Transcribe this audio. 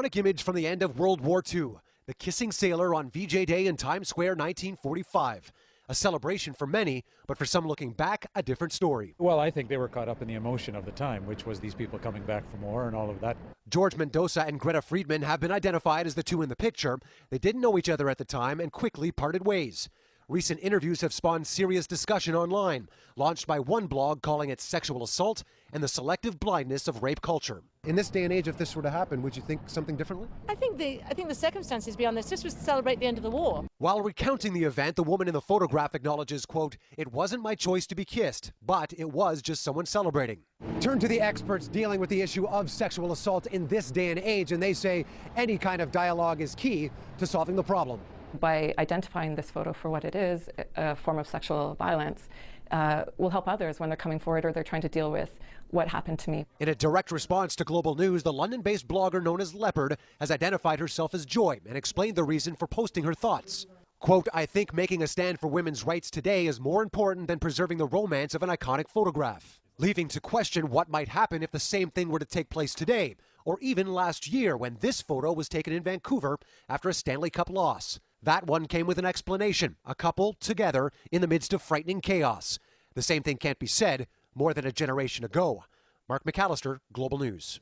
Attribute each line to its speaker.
Speaker 1: Iconic image from the end of World War II, the kissing sailor on VJ Day in Times Square 1945. A celebration for many, but for some looking back, a different story.
Speaker 2: Well, I think they were caught up in the emotion of the time, which was these people coming back from war and all of that.
Speaker 1: George Mendoza and Greta Friedman have been identified as the two in the picture. They didn't know each other at the time and quickly parted ways. Recent interviews have spawned serious discussion online, launched by one blog calling it sexual assault and the selective blindness of rape culture. In this day and age, if this were to happen, would you think something differently?
Speaker 3: I think the circumstances beyond this. This was to celebrate the end of the war.
Speaker 1: While recounting the event, the woman in the photograph acknowledges, quote, "It wasn't my choice to be kissed, but it was just someone celebrating." Turn to the experts dealing with the issue of sexual assault in this day and age, and they say any kind of dialogue is key to solving the problem.
Speaker 4: By identifying this photo for what it is, a form of sexual violence, will help others when they're coming forward or they're trying to deal with what happened to me.
Speaker 1: In a direct response to global news, the London-based blogger known as Leopard has identified herself as Joy and explained the reason for posting her thoughts. Quote, "I think making a stand for women's rights today is more important than preserving the romance of an iconic photograph," leaving to question what might happen if the same thing were to take place today, or even last year when this photo was taken in Vancouver after a Stanley Cup loss. That one came with an explanation, a couple together in the midst of frightening chaos. The same thing can't be said more than a generation ago. Mark McAllister, Global News.